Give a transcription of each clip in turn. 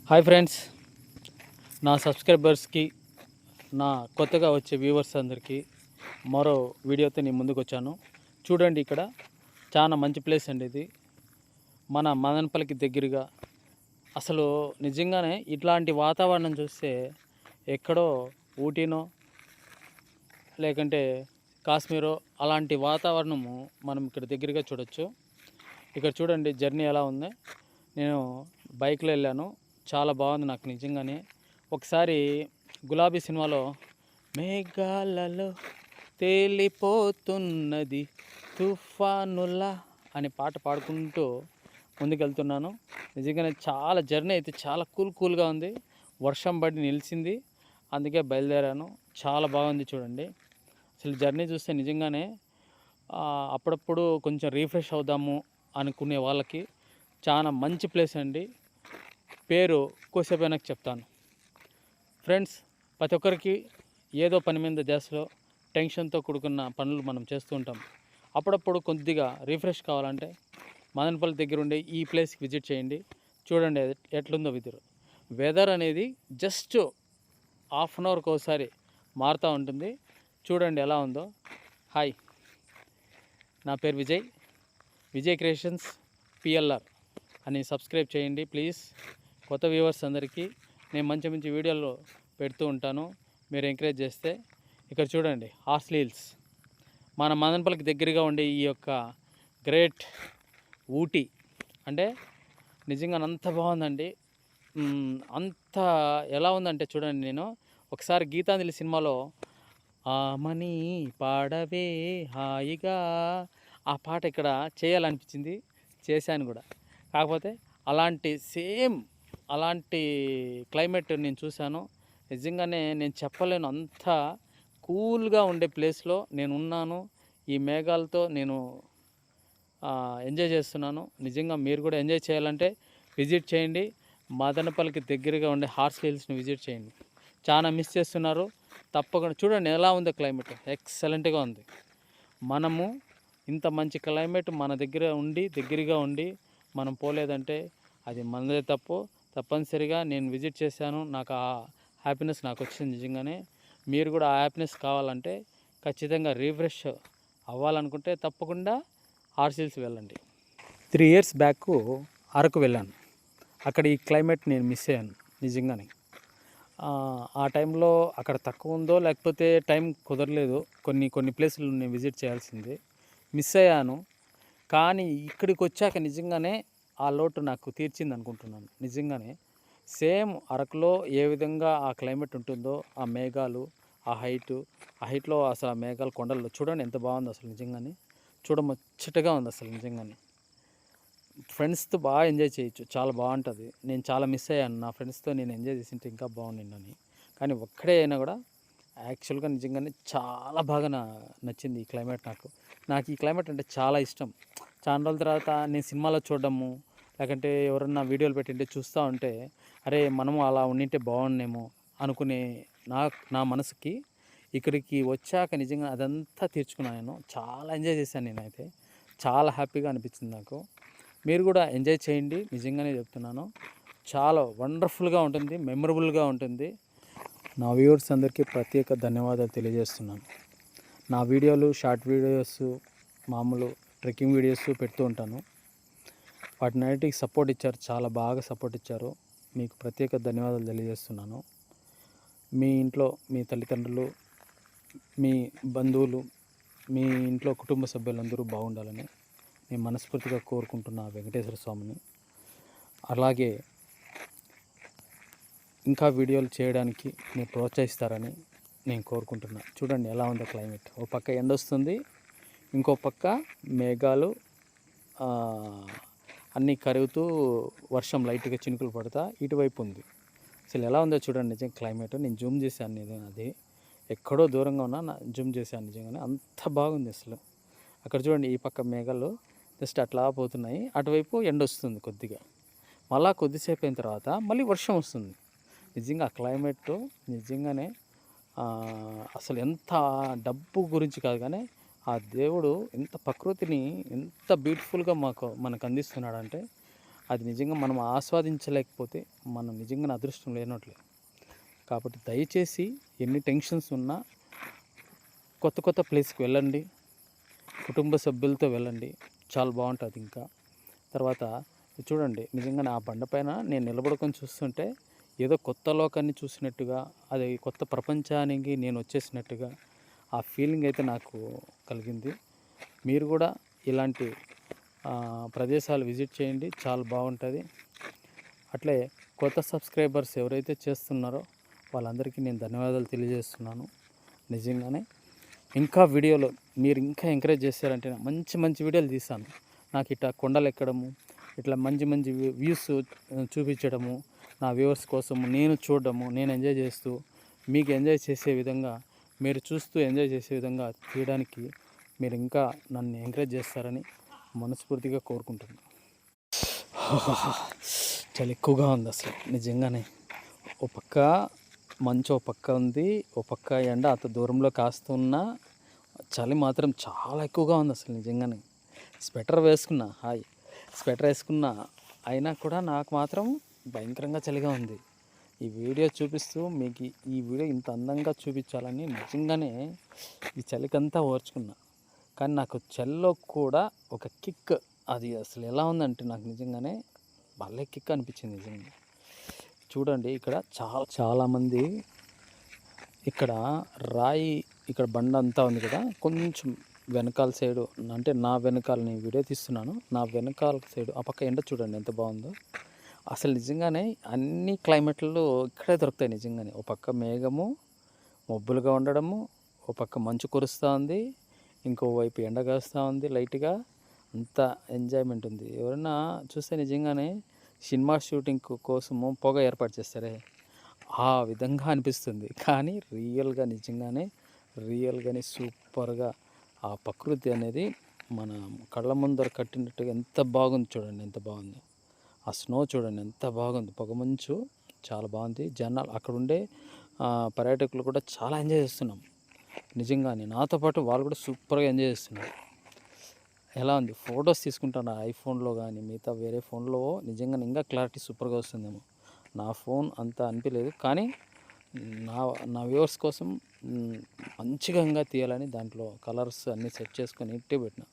Hi friends, నా సబ్స్క్రైబర్స్కి, నా కొత్తగా వచ్చే వ్యూవర్స్ అందరికీ మరో వీడియోతో నేను ముందుకు వచ్చాను. చూడండి, ఇక్కడ చాలా మంచి ప్లేస్ అండి ఇది. మన మదనపల్లికి దగ్గరగా. అసలు నిజంగానే ఇట్లాంటి వాతావరణం చూస్తే ఎక్కడో ఊటీనో లేకంటే కాశ్మీరో అలాంటి వాతావరణము మనం ఇక్కడ దగ్గరగా చూడొచ్చు. ఇక్కడ చూడండి జర్నీ ఎలా ఉంది. నేను బైక్లో వెళ్ళాను, చాలా బాగుంది నాకు నిజంగానే. ఒకసారి గులాబీ సినిమాలో మేఘాలలో తేలిపోతున్నది తుఫానులా అనే పాట పాడుకుంటూ ముందుకెళ్తున్నాను. నిజంగానే చాలా జర్నీ అయితే చాలా కూల్గా ఉంది. వర్షం పడి నిలిచింది, అందుకే బయలుదేరాను. చాలా బాగుంది చూడండి. అసలు జర్నీ చూస్తే నిజంగానే అప్పుడప్పుడు కొంచెం రీఫ్రెష్ అవుదాము అనుకునే వాళ్ళకి చాలా మంచి ప్లేస్ అండి. పేరు కోసేపైనాక చెప్తాను. ఫ్రెండ్స్, ప్రతి ఒక్కరికి ఏదో పని మీద ధ్యాసలో టెన్షన్తో కూడుకున్న పనులు మనం చేస్తూ ఉంటాం. అప్పుడప్పుడు కొద్దిగా రీఫ్రెష్ కావాలంటే మదనపల్లి దగ్గర ఉండే ఈ ప్లేస్కి విజిట్ చేయండి. చూడండి ఎట్లుందో వెదర్ అనేది జస్ట్ హాఫ్ అన్ అవర్కి ఒకసారి మారుతూ ఉంటుంది. చూడండి ఎలా ఉందో. హాయ్, నా పేరు విజయ్ క్రియేషన్స్ పిఎల్ఆర్ అని సబ్స్క్రైబ్ చేయండి ప్లీజ్. కొత్త వ్యూవర్స్ అందరికీ నేను మంచి వీడియోలు పెడుతూ ఉంటాను, మీరు ఎంకరేజ్ చేస్తే. ఇక్కడ చూడండి హార్స్లీ హిల్స్, మన మదనపల్లికి దగ్గరగా ఉండే ఈ యొక్క గ్రేట్ ఊటీ అంటే నిజంగా అంత బాగుందండి. అంత ఎలా ఉందంటే చూడండి, నేను ఒకసారి గీతాంజలి సినిమాలో ఆమని పాడవే హాయిగా ఆ పాట ఇక్కడ చేయాలనిపించింది, చేశాను కూడా. కాకపోతే అలాంటి క్లైమేట్ నేను చూశాను. నిజంగానే నేను చెప్పలేను, అంత కూల్గా ఉండే ప్లేస్లో నేను ఉన్నాను. ఈ మేఘాలతో నేను ఎంజాయ్ చేస్తున్నాను. నిజంగా మీరు కూడా ఎంజాయ్ చేయాలంటే విజిట్ చేయండి. మదనపల్లికి దగ్గరగా ఉండే హార్స్లీ హిల్స్ని విజిట్ చేయండి. చాలా మిస్ చేస్తున్నారు, తప్పకుండా చూడండి ఎలా ఉందో క్లైమేట్. ఎక్సలెంట్గా ఉంది. మనము ఇంత మంచి క్లైమేట్ మన దగ్గరగా ఉండి మనం పోలేదంటే అది మనదే తప్పు. తప్పనిసరిగా నేను విజిట్ చేశాను, నాకు ఆ హ్యాపీనెస్ నాకు వచ్చింది. నిజంగానే మీరు కూడా ఆ హ్యాపీనెస్ కావాలంటే, ఖచ్చితంగా రీఫ్రెష్ అవ్వాలనుకుంటే తప్పకుండా హార్స్లీ హిల్స్ వెళ్ళండి. 3 years బ్యాక్ అరకు వెళ్ళాను. అక్కడ ఈ క్లైమేట్ నేను మిస్ అయ్యాను నిజంగానే. ఆ టైంలో అక్కడ తక్కువ ఉందో లేకపోతే టైం కుదరలేదు, కొన్ని ప్లేసులు నేను విజిట్ చేయాల్సింది మిస్ అయ్యాను. కానీ ఇక్కడికి వచ్చాక నిజంగానే ఆ లోటు నాకు తీర్చింది అనుకుంటున్నాను. నిజంగానే సేమ్ అరకులో ఏ విధంగా ఆ క్లైమేట్ ఉంటుందో, ఆ మేఘాలు, ఆ హైట్లో అసలు ఆ మేఘాలు కొండల్లో చూడండి ఎంత బాగుందో అసలు. నిజంగానే చూడముచ్చటగా ఉంది అసలు. నిజంగానే ఫ్రెండ్స్తో బాగా ఎంజాయ్ చేయొచ్చు, చాలా బాగుంటుంది. నేను చాలా మిస్ అయ్యాను, నా ఫ్రెండ్స్తో నేను ఎంజాయ్ చేసింటే ఇంకా బాగుండిందని. కానీ ఒక్కడే అయినా కూడా యాక్చువల్గా నిజంగానే చాలా బాగా నచ్చింది ఈ క్లైమేట్. నాకు ఈ క్లైమేట్ అంటే చాలా ఇష్టం. చాలా రోజుల తర్వాత నేను సినిమాలో చూడడము, లేకంటే ఎవరన్నా వీడియోలు పెట్టింటే చూస్తూ ఉంటే అరే మనము అలా ఉండింటే బాగుండేమో అనుకునే నా మనసుకి ఇక్కడికి వచ్చాక నిజంగా అదంతా తీర్చుకున్నాను. నేను చాలా ఎంజాయ్ చేశాను, నేనైతే చాలా హ్యాపీగా అనిపించింది నాకు. మీరు కూడా ఎంజాయ్ చేయండి, నిజంగానే చెప్తున్నాను. చాలా వండర్ఫుల్గా ఉంటుంది, మెమరబుల్గా ఉంటుంది. నా వ్యూవర్స్ అందరికీ ప్రత్యేక ధన్యవాదాలు తెలియజేస్తున్నాను. నా వీడియోలు, షార్ట్ వీడియోస్, మామూలు ట్రెక్కింగ్ వీడియోస్ పెడుతూ ఉంటాను. వాటినన్నిటికి సపోర్ట్ ఇచ్చారు, చాలా బాగా సపోర్ట్ ఇచ్చారు. మీకు ప్రత్యేక ధన్యవాదాలు తెలియజేస్తున్నాను. మీ ఇంట్లో మీ తల్లిదండ్రులు, మీ బంధువులు, మీ ఇంట్లో కుటుంబ సభ్యులందరూ బాగుండాలని నేను మనస్ఫూర్తిగా కోరుకుంటున్నా వెంకటేశ్వర స్వామిని. అలాగే ఇంకా వీడియోలు చేయడానికి మీరు ప్రోత్సహిస్తారని నేను కోరుకుంటున్నా. చూడండి ఎలా ఉందో క్లైమేట్. ఓ పక్క ఎండ వస్తుంది, ఇంకో పక్క మేఘాలు అన్నీ కరుగుతూ వర్షం లైట్గా చినుకులు పడతా ఇటువైపు ఉంది. అసలు ఎలా ఉందో చూడండి నిజంగా క్లైమేట్. నేను జూమ్ చేశాను, నేను అది ఎక్కడో దూరంగా ఉన్నా జూమ్ చేశాను. నిజంగానే అంత బాగుంది అసలు. అక్కడ చూడండి, ఈ పక్క మేఘాలు జస్ట్ అట్లా పోతున్నాయి, అటువైపు ఎండ వస్తుంది కొద్దిగా. మళ్ళా కొద్దిసేపు అయిన తర్వాత మళ్ళీ వర్షం వస్తుంది. నిజంగా ఆ క్లైమేట్ నిజంగానే అసలు ఎంత డబ్బు గురించి కాదు కానీ ఆ దేవుడు ఎంత ప్రకృతిని ఎంత బ్యూటిఫుల్గా మనకు అందిస్తున్నాడంటే అది నిజంగా మనం ఆస్వాదించలేకపోతే మనం నిజంగా అదృష్టం లేనట్లే. కాబట్టి దయచేసి ఎన్ని టెన్షన్స్ ఉన్నా కొత్త కొత్త ప్లేస్కి వెళ్ళండి, కుటుంబ సభ్యులతో వెళ్ళండి, చాలా బాగుంటుంది. ఇంకా తర్వాత చూడండి, నిజంగా ఆ బండపైన నేను నిలబడుకొని చూస్తుంటే ఏదో కొత్త లోకాన్ని చూసినట్టుగా, అది కొత్త ప్రపంచానికి నేను వచ్చేసినట్టుగా ఆ ఫీలింగ్ అయితే నాకు కలిగింది. మీరు కూడా ఇలాంటి ప్రదేశాలు విజిట్ చేయండి, చాలా బాగుంటుంది. అట్లే కొత్త సబ్స్క్రైబర్స్ ఎవరైతే చేస్తున్నారో వాళ్ళందరికీ నేను ధన్యవాదాలు తెలియజేస్తున్నాను. నిజంగానే ఇంకా వీడియోలో మీరు ఇంకా ఎంకరేజ్ చేశారంటే మంచి మంచి వీడియోలు తీస్తాను. నాకు ఇట్లా కొండలు ఎక్కడము, ఇట్లా మంచి మంచి వ్యూస్ చూపించడము, నా వ్యూవర్స్ కోసం నేను చూడడము, నేను ఎంజాయ్ చేస్తూ మీకు ఎంజాయ్ చేసే విధంగా, మీరు చూస్తూ ఎంజాయ్ చేసే విధంగా తీయడానికి మీరు ఇంకా నన్ను ఎంకరేజ్ చేస్తారని మనస్ఫూర్తిగా కోరుకుంటున్నాను. చాలా ఎక్కువగా ఉంది అసలు నిజంగానే. ఓ పక్క మంచు ఓ పక్క ఉంది, ఓ పక్క ఎండ అంత దూరంలో కాస్తున్నా చలి మాత్రం చాలా ఎక్కువగా ఉంది అసలు నిజంగానే. స్వెటర్ వేసుకున్నా, స్వెటర్ వేసుకున్నా అయినా కూడా నాకు మాత్రం భయంకరంగా చలిగా ఉంది. ఈ వీడియో చూపిస్తూ మీకు ఈ వీడియో ఇంత అందంగా చూపించాలని నిజంగానే ఈ చలికంతా ఓర్చుకున్నా. కానీ నాకు చలిలో కూడా ఒక కిక్, అది అసలు ఎలా ఉందంటే నాకు నిజంగానే భలే కిక్ అనిపించింది నిజంగా. చూడండి ఇక్కడ చాలామంది ఇక్కడ రాయి, ఇక్కడ బండ అంతా ఉంది కదా, కొంచెం వెనకాల సైడు, అంటే నా వెనకాల నేను వీడియో తీస్తున్నాను, నా వెనకాల సైడు ఆ పక్క ఎండ చూడండి ఎంత బాగుందో. అసలు నిజంగానే అన్ని క్లైమేట్లు ఇక్కడే దొరుకుతాయి నిజంగానే. ఓ పక్క మేఘము మబ్బులుగా ఉండడము, ఓ పక్క మంచు కురుస్తూ ఉంది, ఇంకోవైపు ఎండ కాస్తూ ఉంది లైట్గా. అంత ఎంజాయ్మెంట్ ఉంది. ఎవరైనా చూస్తే నిజంగానే సినిమా షూటింగ్ కోసము పొగ ఏర్పాటు చేస్తారే, ఆ విధంగా అనిపిస్తుంది. కానీ రియల్గానే సూపర్గా ఆ ప్రకృతి అనేది మన కళ్ళ ముందర కట్టినట్టుగా ఎంత బాగుంది చూడండి, ఎంత బాగుంది. ఆ స్నో చూడండి ఎంత బాగుంది, పొగమంచు చాలా బాగుంది. జనాలు అక్కడ ఉండే పర్యాటకులు కూడా చాలా ఎంజాయ్ చేస్తున్నాం నిజంగానే. నాతో పాటు వాళ్ళు కూడా సూపర్గా ఎంజాయ్ చేస్తున్నారు. ఎలా ఉంది, ఫొటోస్ తీసుకుంటాను ఐఫోన్లో కానీ మిగతా వేరే ఫోన్లో నిజంగా ఇంకా క్లారిటీ సూపర్గా వస్తుందేమో. నా ఫోన్ అంత అనిపించలేదు, కానీ నా నా వ్యూవర్స్ కోసం మంచిగా తీయాలని దాంట్లో కలర్స్ అన్నీ సెట్ చేసుకొని నీట్గా పెట్టిన.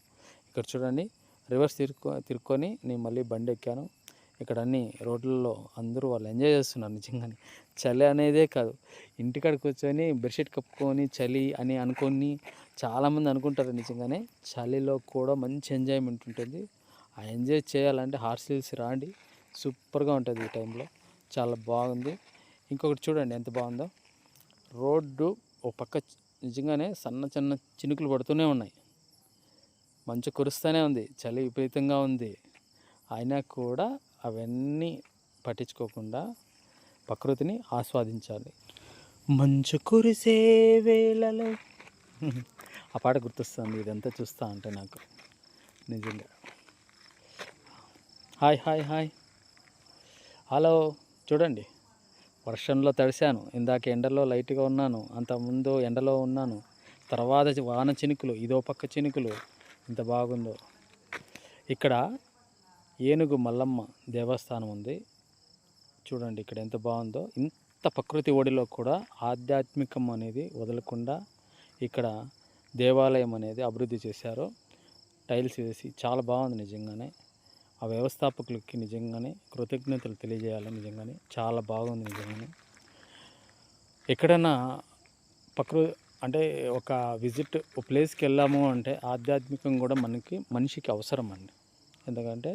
ఇక్కడ చూడండి, రివర్స్ తిరుక్కొని నేను మళ్ళీ బండి ఎక్కాను. ఇక్కడ అన్ని రోడ్లలో అందరూ వాళ్ళు ఎంజాయ్ చేస్తున్నారు నిజంగానే. చలి అనేదే కాదు, ఇంటికాడ కూర్చొని బెడ్షీట్ కప్పుకొని చలి అని అనుకొని చాలామంది అనుకుంటారు. నిజంగానే చలిలో కూడా మంచి ఎంజాయ్మెంట్ ఉంటుంది. ఆ ఎంజాయ్ చేయాలంటే హార్స్ హిల్స్ రాండి, సూపర్గా ఉంటుంది ఈ టైంలో, చాలా బాగుంది. ఇంకొకటి చూడండి ఎంత బాగుందో, రోడ్డు ఓ పక్క నిజంగానే చిన్న చినుకులు పడుతూనే ఉన్నాయి, మంచు కురుస్తూనే ఉంది, చలి విపరీతంగా ఉంది. అయినా కూడా అవన్నీ పట్టించుకోకుండా ప్రకృతిని ఆస్వాదించాలి. మంచు కురిసే వేళలో ఆ పాట గుర్తొస్తుంది ఇదంతా చూస్తూ అంటే నాకు నిజంగా. Hi hello. చూడండి, వర్షంలో తడిశాను, ఇందాక ఎండలో లైట్గా ఉన్నాను, అంతకుముందు ఎండలో ఉన్నాను, తర్వాత వాన చినుకులు, ఇదో పక్క చినుకులు, ఎంత బాగుందో. ఇక్కడ ఏనుగు మల్లమ్మ దేవస్థానం ఉంది చూడండి, ఇక్కడ ఎంత బాగుందో. ఇంత ప్రకృతి ఒడిలో కూడా ఆధ్యాత్మికం అనేది వదలకుండా ఇక్కడ దేవాలయం అనేది అభివృద్ధి చేశారు, టైల్స్ వేసి, చాలా బాగుంది నిజంగానే. ఆ వ్యవస్థాపకులకి నిజంగానే కృతజ్ఞతలు తెలియజేయాలి. నిజంగానే చాలా బాగుంది నిజంగానే. ఎక్కడైనా అంటే ఒక విజిట్ ఒక ప్లేస్కి వెళ్ళాము అంటే ఆధ్యాత్మికం కూడా మనిషికి అవసరం అండి. ఎందుకంటే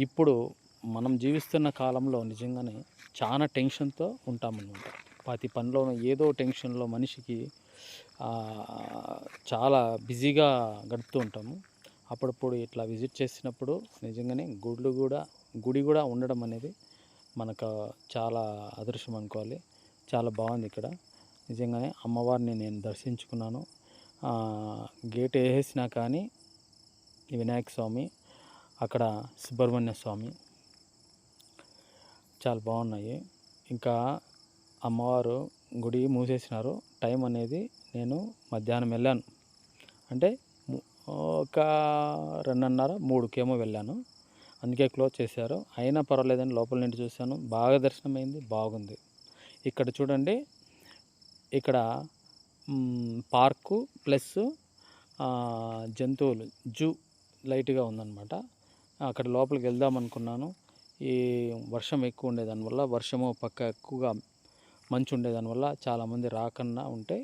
ఇప్పుడు మనం జీవిస్తున్న కాలంలో నిజంగానే చాలా టెన్షన్తో ఉంటామన్నమాట. ప్రతి పనిలోనూ ఏదో టెన్షన్లో మనిషికి చాలా బిజీగా గడుపుతూ ఉంటాము. అప్పుడప్పుడు ఇట్లా విజిట్ చేసినప్పుడు నిజంగానే గుడి కూడా ఉండడం అనేది మనకు చాలా అదృష్టం అనుకోవాలి. చాలా బాగుంది ఇక్కడ నిజంగానే. అమ్మవారిని నేను దర్శించుకున్నాను. గేట్ వేసేసినా కానీ వినాయక స్వామి, అక్కడ సుబ్రహ్మణ్య స్వామి చాలా బాగున్నాయి. ఇంకా అమ్మవారు గుడి మూసేసినారు. టైం అనేది నేను మధ్యాహ్నం వెళ్ళాను, అంటే ఒక 2:30, 3కేమో వెళ్ళాను. అందుకే క్లోజ్ చేశారు. అయినా పర్వాలేదని లోపల నుండి చూశాను. బాగా దర్శనమైంది, బాగుంది. ఇక్కడ చూడండి, ఇక్కడ పార్కు ప్లస్ జంతువులు జూ లైట్గా ఉందన్నమాట. అక్కడ లోపలికి వెళ్దాం అనుకున్నాను. ఈ వర్షం ఎక్కువ ఉండేదానివల్ల, వర్షము పక్క ఎక్కువగా మంచు ఉండేదానివల్ల చాలామంది రాకుండా ఉంటే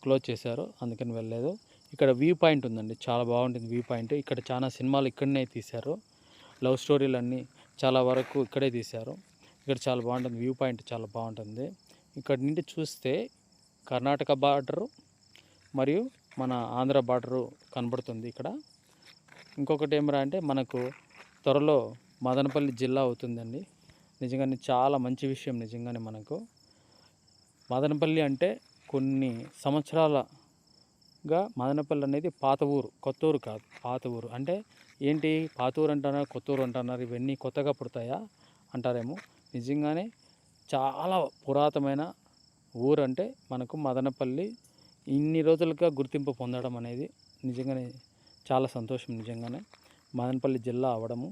క్లోజ్ చేశారు. అందుకని వెళ్ళలేదు. ఇక్కడ వ్యూ పాయింట్ ఉందండి, చాలా బాగుంటుంది వ్యూ పాయింట్. ఇక్కడ చాలా సినిమాలు ఇక్కడనే తీశారు. లవ్ స్టోరీలు అన్నీ చాలా వరకు ఇక్కడే తీశారు. ఇక్కడ చాలా బాగుంటుంది వ్యూ పాయింట్, చాలా బాగుంటుంది. ఇక్కడ నుండి చూస్తే కర్ణాటక బార్డరు మరియు మన ఆంధ్ర బార్డరు కనబడుతుంది ఇక్కడ. ఇంకొకటి ఏమరా అంటే మనకు త్వరలో మదనపల్లి జిల్లా అవుతుందండి. నిజంగానే చాలా మంచి విషయం. నిజంగానే మనకు మదనపల్లి అంటే కొన్ని సంవత్సరాలుగా మదనపల్లి అనేది పాత ఊరు, కొత్త ఊరు కాదు, పాత ఊరు. అంటే ఏంటి పాత ఊరు అంటున్నారు, కొత్త ఊరు అంటున్నారు, ఇవన్నీ కొత్తగా పుడతాయా అంటారేమో. నిజంగానే చాలా పురాతనమైన ఊరు అంటే మనకు మదనపల్లి ఇన్ని రోజులుగా గుర్తింపు పొందడం అనేది నిజంగానే చాలా సంతోషం. నిజంగానే మదనపల్లి జిల్లా అవడము.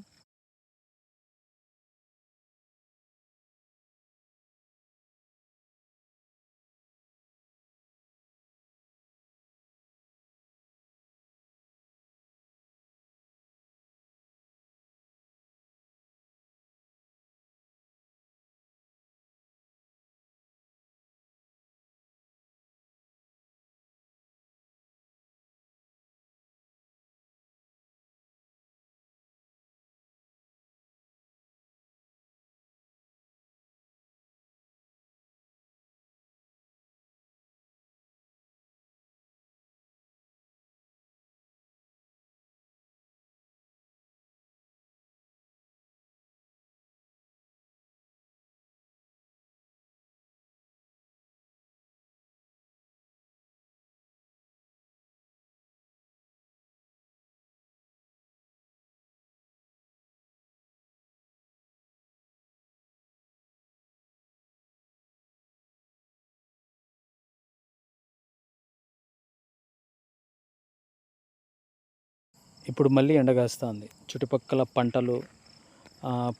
ఇప్పుడు మళ్ళీ ఎండగాస్తుంది. చుట్టుపక్కల పంటలు,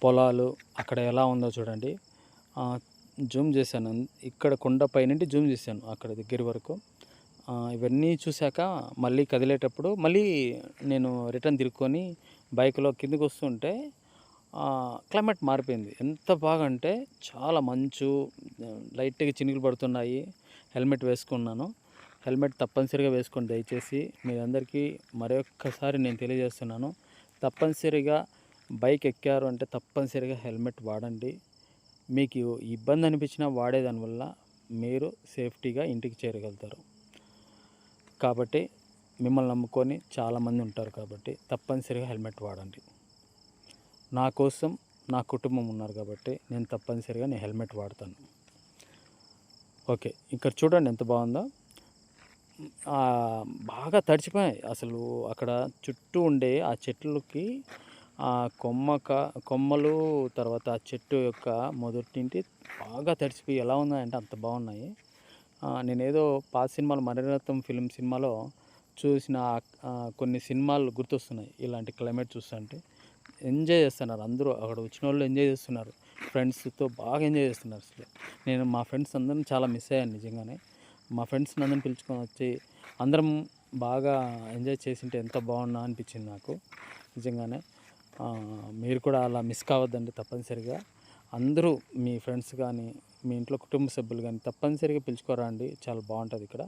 పొలాలు అక్కడ ఎలా ఉందో చూడండి. జూమ్ చేశాను, ఇక్కడ కొండపై నుండి జూమ్ చేశాను అక్కడ దగ్గర వరకు. ఇవన్నీ చూశాక మళ్ళీ కదిలేటప్పుడు మళ్ళీ నేను రిటర్న్ తిరుక్కొని బైక్లో కిందకి వస్తుంటే క్లైమేట్ మారిపోయింది. ఎంత బాగా అంటే చాలా మంచు, లైట్గా చినుకులు పడుతున్నాయి. హెల్మెట్ వేసుకున్నాను. హెల్మెట్ తప్పనిసరిగా వేసుకోండి దయచేసి. మీ అందరికీ మరొక్కసారి నేను తెలియజేస్తున్నాను, తప్పనిసరిగా బైక్ ఎక్కారు అంటే తప్పనిసరిగా హెల్మెట్ వాడండి. మీకు ఇబ్బంది అనిపించినా వాడేదానివల్ల మీరు సేఫ్టీగా ఇంటికి చేరగలుగుతారు. కాబట్టి మిమ్మల్ని నమ్ముకొని చాలామంది ఉంటారు కాబట్టి తప్పనిసరిగా హెల్మెట్ వాడండి. నా కోసం నా కుటుంబం ఉన్నారు కాబట్టి నేను తప్పనిసరిగా హెల్మెట్ వాడతాను. ఓకే, ఇక్కడ చూడండి ఎంత బాగుందో. బాగా తడిచిపోయాయి అసలు. అక్కడ చుట్టూ ఉండే ఆ చెట్లకి కొమ్మలు, తర్వాత ఆ చెట్టు యొక్క మొదటింటి బాగా తడిచిపోయి ఎలా ఉన్నాయంటే అంత బాగున్నాయి. నేనేదో పాత సినిమాలు మణిరత్నం ఫిలిం సినిమాలో చూసిన కొన్ని సినిమాలు గుర్తొస్తున్నాయి. ఇలాంటి క్లైమేట్ చూస్తుంటే ఎంజాయ్ చేస్తున్నారు అందరూ. అక్కడ వచ్చిన వాళ్ళు ఎంజాయ్ చేస్తున్నారు, ఫ్రెండ్స్తో బాగా ఎంజాయ్ చేస్తున్నారు. అసలు నేను మా ఫ్రెండ్స్ అందరిని చాలా మిస్ అయ్యాను నిజంగానే. మా ఫ్రెండ్స్ని అందరిని పిలుచుకొని వచ్చి అందరం బాగా ఎంజాయ్ చేసింటే ఎంత బాగున్నా అనిపించింది నాకు నిజంగానే. మీరు కూడా అలా మిస్ కావద్దండి తప్పనిసరిగా. అందరూ మీ ఫ్రెండ్స్ కానీ, మీ ఇంట్లో కుటుంబ సభ్యులు కానీ తప్పనిసరిగా పిలుచుకోరా అండి, చాలా బాగుంటుంది ఇక్కడ.